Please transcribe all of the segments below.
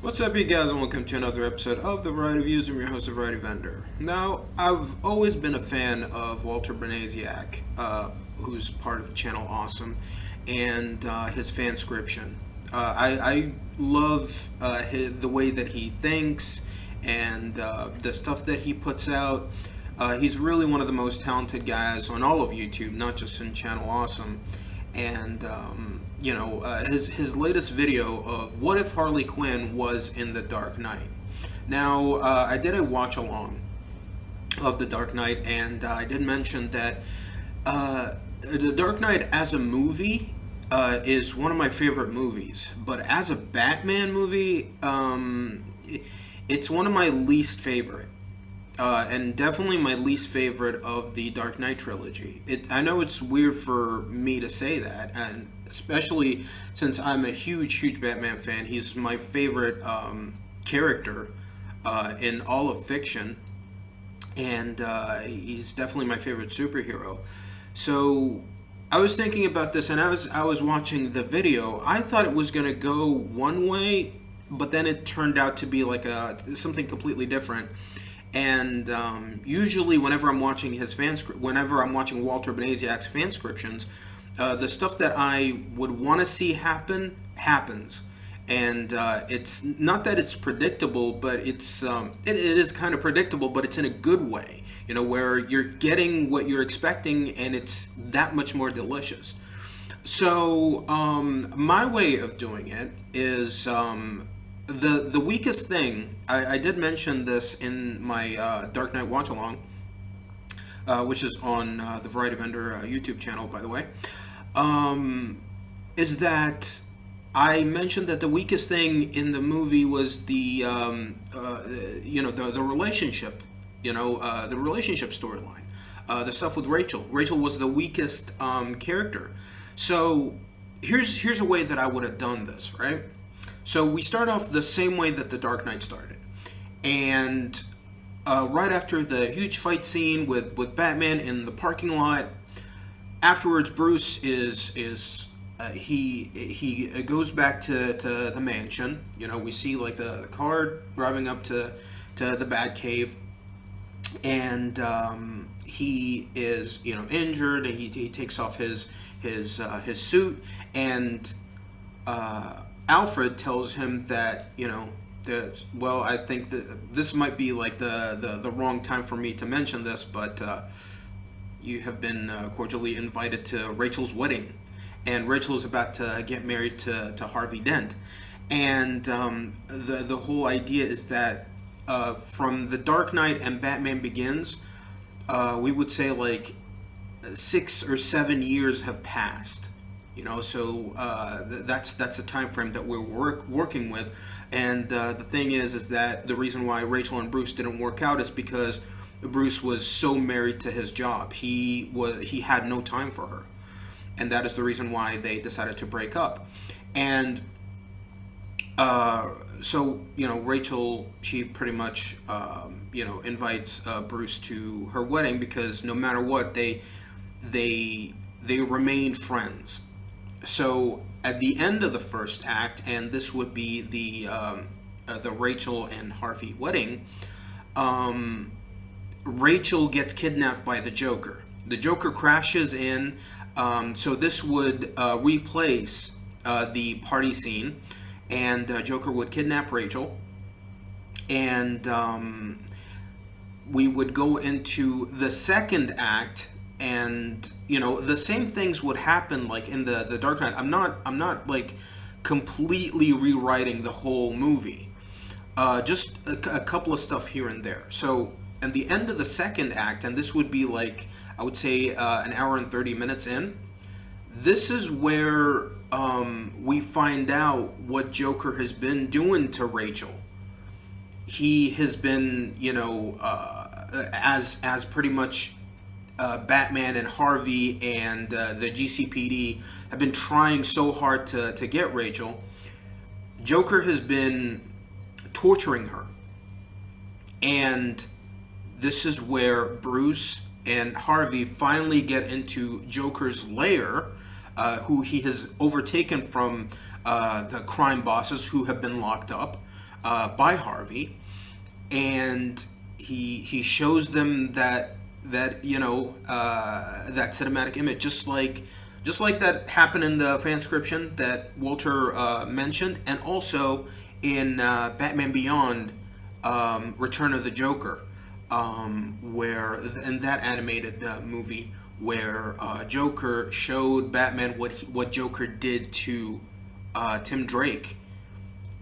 What's up, you guys, and welcome to another episode of The Variety Views. I'm your host, The Variety Vendor. Now, I've always been a fan of Walter Banasiak, who's part of Channel Awesome, and his Fanscription. I love the way that he thinks and the stuff that he puts out. He's really one of the most talented guys on all of YouTube, not just in Channel Awesome. And his latest video of what if Harley Quinn was in The Dark Knight. Now, I did a watch along of The Dark Knight, and I did mention that The Dark Knight as a movie is one of my favorite movies, but as a Batman movie, it's one of my least favorite. And definitely my least favorite of the Dark Knight trilogy. I know it's weird for me to say that, and especially since I'm a huge Batman fan. He's my favorite character in all of fiction, and he's definitely my favorite superhero. So I was thinking about this, and I was watching the video. I thought it was going to go one way, but then it turned out to be like something completely different. And usually, whenever I'm watching whenever I'm watching Walter Banasiak's fanscriptions, the stuff that I would want to see happens, and it's not that it's predictable, but it is kind of predictable, but it's in a good way. You know, where you're getting what you're expecting, and it's that much more delicious. So my way of doing it is. The weakest thing, I did mention this in my Dark Knight watch along, which is on the Variety Vendor YouTube channel, by the way, is that I mentioned that the weakest thing in the movie was the relationship, the relationship storyline, the stuff with Rachel. Rachel was the weakest character. So here's a way that I would have done this, right? So we start off the same way that The Dark Knight started. And right after the huge fight scene with Batman in the parking lot, afterwards Bruce he goes back to the mansion. You know, we see like the car driving up to the Batcave, and he is injured. He takes off his suit, and Alfred tells him that, I think that this might be like the wrong time for me to mention this, but you have been cordially invited to Rachel's wedding. And Rachel is about to get married to Harvey Dent. And the whole idea is that from The Dark Knight and Batman Begins, we would say like 6 or 7 years have passed. So that's a time frame that we're working with, and the thing is that the reason why Rachel and Bruce didn't work out is because Bruce was so married to his job. He had no time for her, and that is the reason why they decided to break up. And Rachel, she pretty much invites Bruce to her wedding because no matter what, they remained friends. So at the end of the first act, and this would be the Rachel and Harvey wedding, Rachel gets kidnapped by the Joker. The Joker crashes in, so this would replace the party scene, and Joker would kidnap Rachel, and we would go into the second act. And the same things would happen like in the Dark Knight. I'm not like completely rewriting the whole movie. Just a couple of stuff here and there. So at the end of the second act, and this would be like I would say an hour and 30 minutes in. This is where we find out what Joker has been doing to Rachel. He has been as pretty much. Batman and Harvey and the GCPD have been trying so hard to get Rachel. Joker has been torturing her. And this is where Bruce and Harvey finally get into Joker's lair, who he has overtaken from the crime bosses who have been locked up. by Harvey, and he shows them that that cinematic image, just like that happened in the Fanscription that Walter mentioned, and also in Batman Beyond, Return of the Joker, where in that animated movie where Joker showed Batman what Joker did to Tim Drake,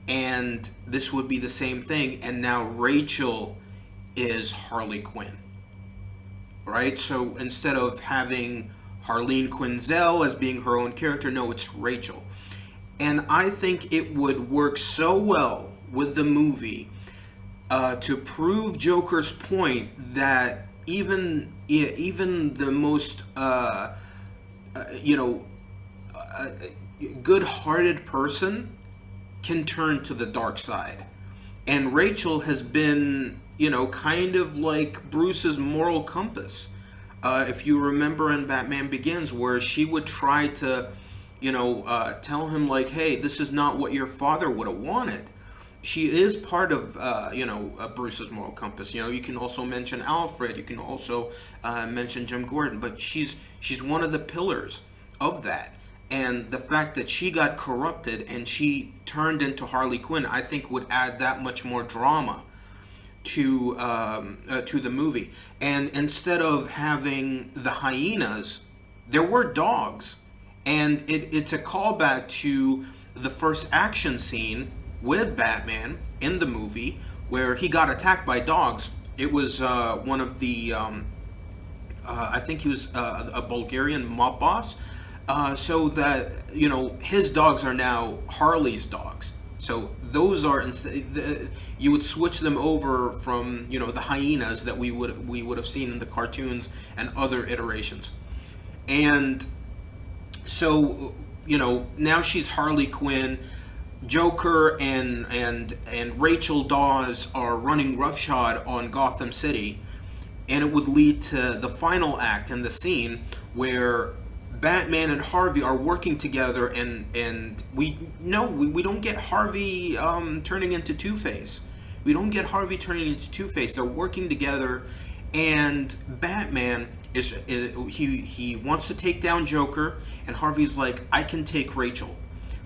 and this would be the same thing. And now Rachel is Harley Quinn, right? So instead of having Harleen Quinzel as being her own character, no, it's Rachel. And I think it would work so well with the movie to prove Joker's point that even the most good-hearted person can turn to the dark side. And Rachel has been, kind of like Bruce's moral compass. If you remember in Batman Begins, where she would try to, tell him, like, hey, this is not what your father would have wanted. She is part of, Bruce's moral compass. You can also mention Alfred. You can also mention Jim Gordon. But she's one of the pillars of that. And the fact that she got corrupted and she turned into Harley Quinn, I think would add that much more drama to the movie. And instead of having the hyenas, there were dogs. And it's a callback to the first action scene with Batman in the movie where he got attacked by dogs. It was one of the, I think he was a Bulgarian mob boss. So that, his dogs are now Harley's dogs. So those are, you would switch them over from, the hyenas that we would have seen in the cartoons and other iterations. And so, now she's Harley Quinn. Joker and Rachel Dawes are running roughshod on Gotham City, and it would lead to the final act in the scene where Batman and Harvey are working together, and we don't get Harvey turning into Two-Face. We don't get Harvey turning into Two-Face. They're working together, and Batman he wants to take down Joker, and Harvey's like, I can take Rachel.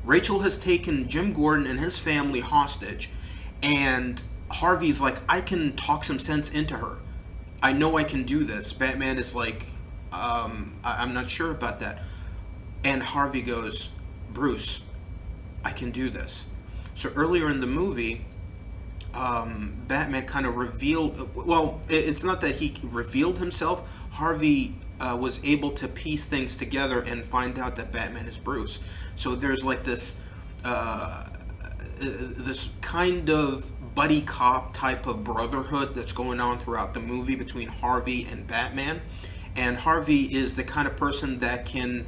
Rachel has taken Jim Gordon and his family hostage, and Harvey's like, I can talk some sense into her. I know I can do this. Batman is like, I'm not sure about that. And Harvey goes, Bruce, I can do this. So earlier in the movie, Batman kind of revealed, well, it's not that he revealed himself. Harvey was able to piece things together and find out that Batman is Bruce. So there's like this kind of buddy cop type of brotherhood that's going on throughout the movie between Harvey and Batman. And Harvey is the kind of person that can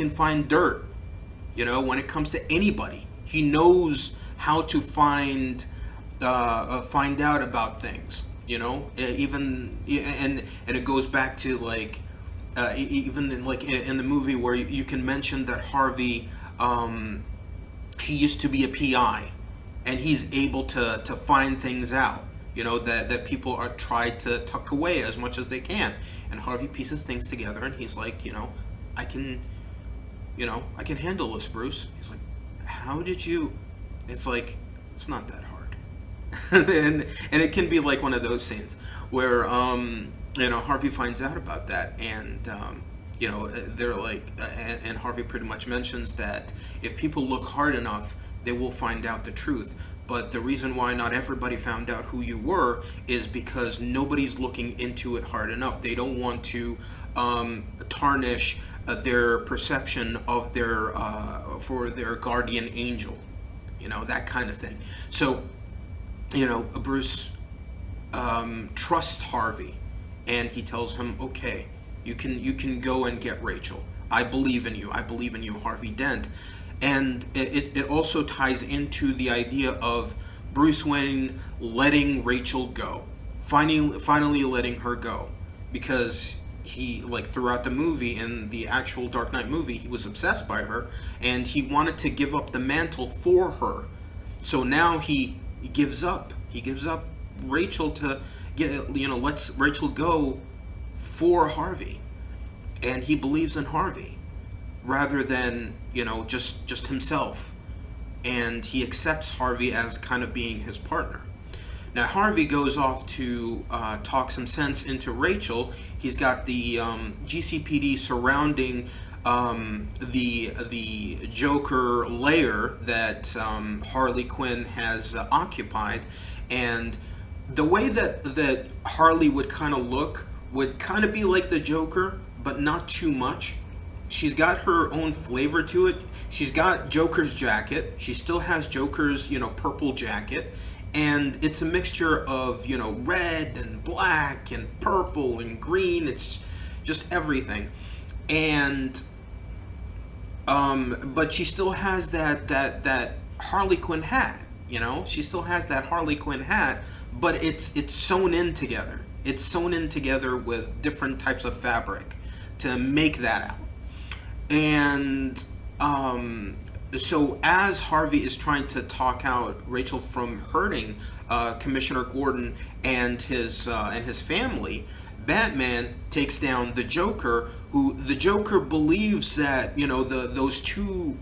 find dirt, when it comes to anybody. He knows how to find out about things, even, and it goes back to like even in the movie where you can mention that Harvey, he used to be a PI, and he's able to find things out, that people are tried to tuck away as much as they can. And Harvey pieces things together, and he's like, I can handle this, Bruce. He's like, how did you? It's like, it's not that hard. and it can be like one of those scenes where, Harvey finds out about that, and, they're like, and Harvey pretty much mentions that if people look hard enough, they will find out the truth. But the reason why not everybody found out who you were is because nobody's looking into it hard enough. They don't want to tarnish their perception of their for their guardian angel, that kind of thing. So, Bruce trusts Harvey, and he tells him, okay, you can go and get Rachel. I believe in you. I believe in you, Harvey Dent. And it also ties into the idea of Bruce Wayne letting Rachel go, finally letting her go, because he, like, throughout the movie, in the actual Dark Knight movie, he was obsessed by her, and he wanted to give up the mantle for her. So now he gives up. He gives up Rachel to lets Rachel go for Harvey, and he believes in Harvey rather than just himself, and he accepts Harvey as kind of being his partner. Now Harvey goes off to talk some sense into Rachel. He's got the GCPD surrounding the Joker lair that Harley Quinn has occupied, and the way that Harley would kind of look would kind of be like the Joker, but not too much. She's got her own flavor to it. She's got Joker's jacket. She still has Joker's purple jacket. And it's a mixture of, red and black and purple and green. It's just everything. And, but she still has that Harley Quinn hat, She still has that Harley Quinn hat, but it's sewn in together. It's sewn in together with different types of fabric to make that out. And, so as Harvey is trying to talk out Rachel from hurting Commissioner Gordon and his family, Batman takes down the Joker, who the Joker believes that those two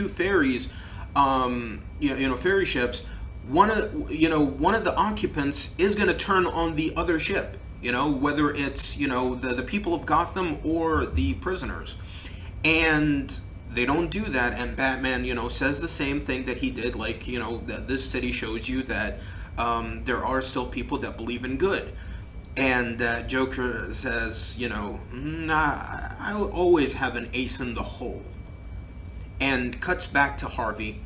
fairies, fairy ships. One of the occupants is going to turn on the other ship. Whether it's the people of Gotham or the prisoners, and they don't do that, and Batman, says the same thing that he did, like, that this city shows you that there are still people that believe in good. And Joker says, I will always have an ace in the hole. And cuts back to Harvey.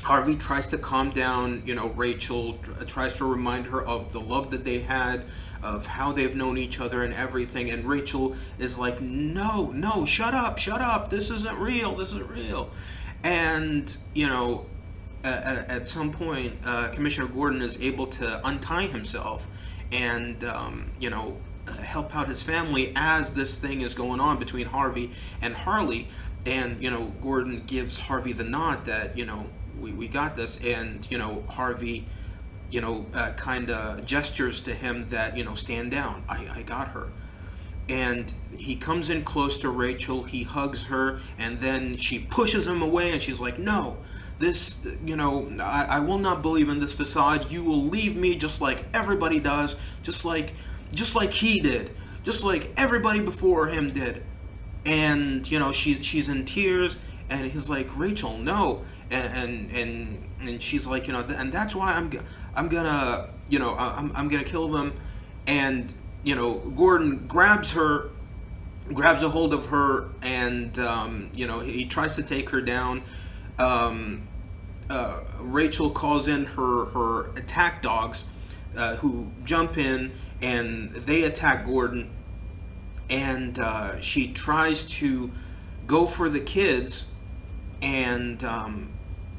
Harvey tries to calm down, Rachel, tries to remind her of the love that they had, of how they've known each other and everything. And Rachel is like, no, shut up, this isn't real. And, at some point, Commissioner Gordon is able to untie himself and, help out his family as this thing is going on between Harvey and Harley. And, Gordon gives Harvey the nod that, we got this, and Harvey kind of gestures to him that stand down, I got her. And he comes in close to Rachel, he hugs her, and then she pushes him away, and she's like, no, this, I will not believe in this facade. You will leave me just like everybody does, just like he did, just like everybody before him did. And she's in tears, and he's like, Rachel, no. And she's like, and that's why I'm gonna kill them. And Gordon grabs a hold of her, and he tries to take her down. Rachel calls in her attack dogs, who jump in, and they attack Gordon. And she tries to go for the kids, and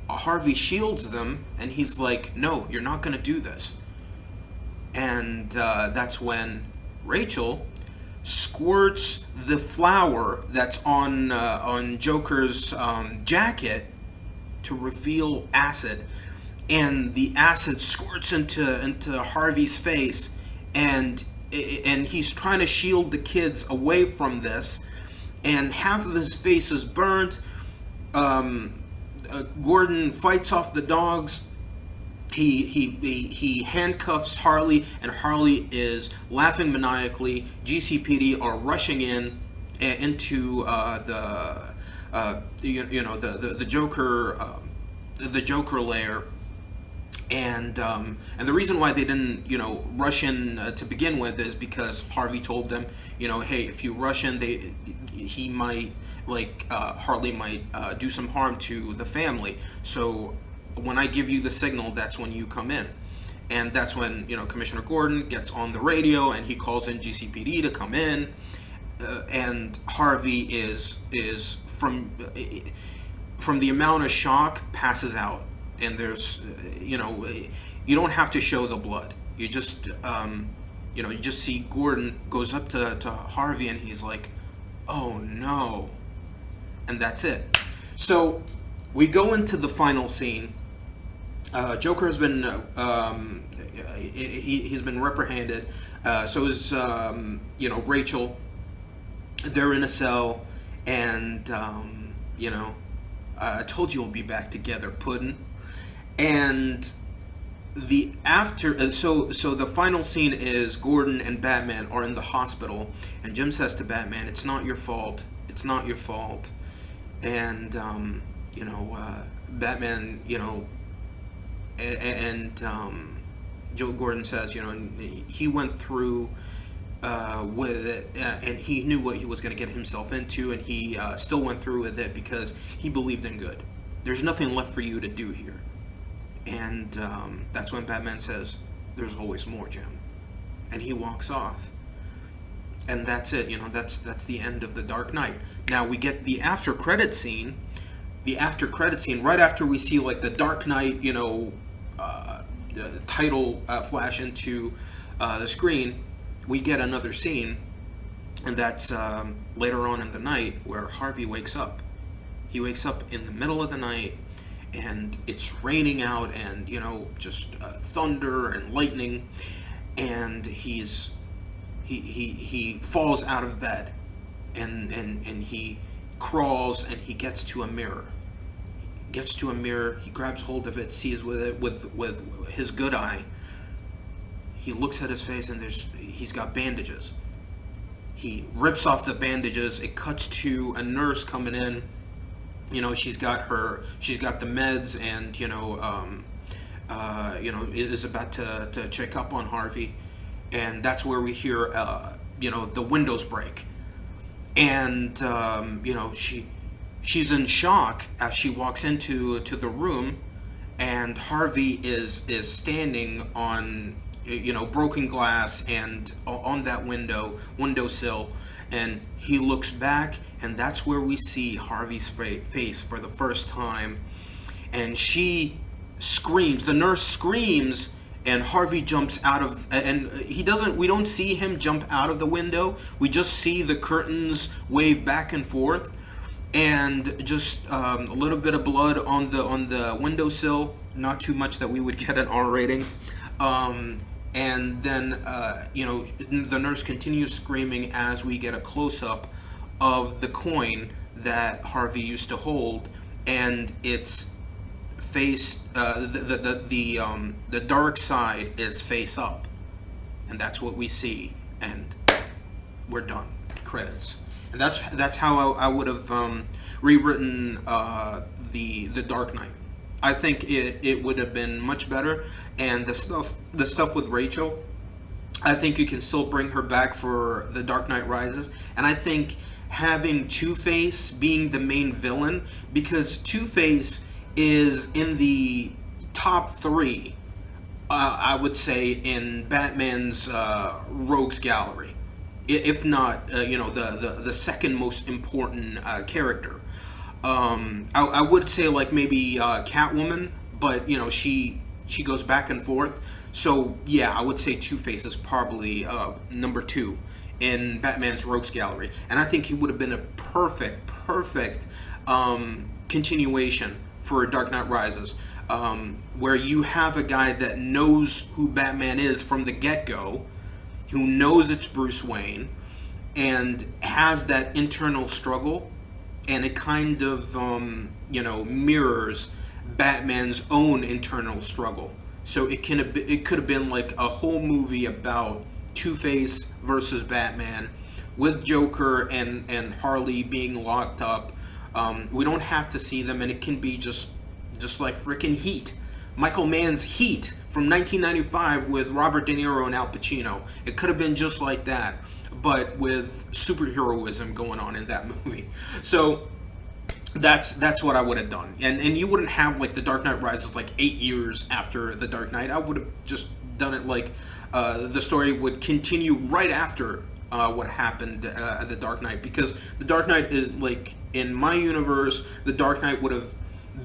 Harvey shields them, and he's like, no, you're not going to do this. And that's when Rachel squirts the flower that's on Joker's jacket to reveal acid. And the acid squirts into Harvey's face, and he's trying to shield the kids away from this, and half of his face is burnt. Gordon fights off the dogs. He handcuffs Harley, and Harley is laughing maniacally. GCPD are rushing into the Joker lair. And the reason why they didn't, rush in to begin with is because Harvey told them, hey, if you rush in, he might, Harley might do some harm to the family. So when I give you the signal, that's when you come in. And that's when, Commissioner Gordon gets on the radio, and he calls in GCPD to come in. And Harvey is from the amount of shock, passes out. And there's, you don't have to show the blood. You just, you just see Gordon goes up to Harvey, and he's like, oh no. And that's it. So we go into the final scene, Joker has been he's been reprimanded. So is Rachel. They're in a cell, and I told you we'll be back together, Puddin'. And the after so the final scene is Gordon and Batman are in the hospital, and Jim says to Batman, "It's not your fault. It's not your fault." And Batman, Joe Gordon says, he went through with it, and he knew what he was going to get himself into, and he still went through with it because he believed in good. There's nothing left for you to do here. And that's when Batman says, "There's always more, Jim," and he walks off. And that's it. That's the end of The Dark Knight. Now we get the after credit scene. The after credit scene right after we see like the Dark Knight, the title flash into the screen. We get another scene, and that's later on in the night where Harvey wakes up. He wakes up in the middle of the night, and it's raining out, and just thunder and lightning, and he falls out of bed, and he crawls, and he gets to a mirror. He grabs hold of it, sees with it with his good eye. He looks at his face, and he's got bandages. He rips off the bandages. It cuts to a nurse coming in. She's got the meds, and is about to check up on Harvey, and that's where we hear the windows break, and she's in shock as she walks into the room, and Harvey is standing on broken glass and on that windowsill, and he looks back, and that's where we see Harvey's face for the first time, and she screams. The nurse screams, and Harvey jumps out of, and we don't see him jump out of the window. We just see the curtains wave back and forth, and just a little bit of blood on the windowsill. Not too much that we would get an R rating. And then the nurse continues screaming as we get a close-up of the coin that Harvey used to hold, and it's face the dark side is face up, and that's what we see, and we're done. Credits. And that's how I would have rewritten the Dark Knight. I think it would have been much better, and the stuff with Rachel, I think you can still bring her back for The Dark Knight Rises, and I think having Two-Face being the main villain, because Two-Face is in the top 3, I would say, in Batman's rogues gallery, if not the second most important character. I would say like maybe Catwoman, but she goes back and forth. So yeah, I would say Two-Face is probably number 2 in Batman's rogues gallery, and I think he would have been a perfect continuation for Dark Knight Rises, where you have a guy that knows who Batman is from the get-go, who knows it's Bruce Wayne, and has that internal struggle, and it kind of mirrors Batman's own internal struggle. So it could have been like a whole movie about Two-Face versus Batman, with Joker and Harley being locked up. We don't have to see them, and it can be just like freaking Heat, Michael Mann's Heat from 1995 with Robert De Niro and Al Pacino. It could have been just like that, but with superheroism going on in that movie. So that's what I would have done, and you wouldn't have like The Dark Knight Rises like 8 years after The Dark Knight. I would have just done it like the story would continue right after what happened at The Dark Knight, because The Dark Knight is like, in my universe, The Dark Knight would have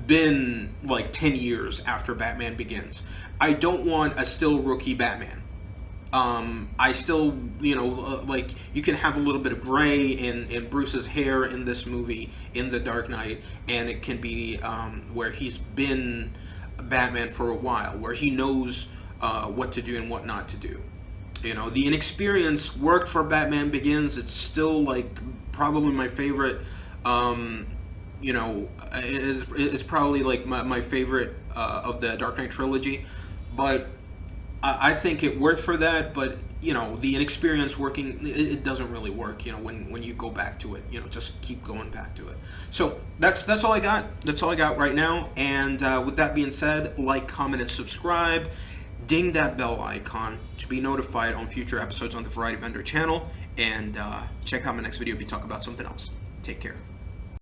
been like 10 years after Batman Begins. I don't want a still rookie Batman. I still, like, you can have a little bit of gray in Bruce's hair in this movie, in The Dark Knight, and it can be where he's been Batman for a while, where he knows what to do and what not to do. You know, the inexperience worked for Batman Begins. It's still like probably my favorite. You know, it's probably like my favorite of the Dark Knight trilogy, but I think it worked for that. But you know, the inexperience working, it doesn't really work. You know, when you go back to it, you know, just keep going back to it. So that's all I got. That's all I got right now. And with that being said, like, comment, and subscribe. Ding that bell icon to be notified on future episodes on the Variety Vendor channel. And check out my next video. We talk about something else. Take care.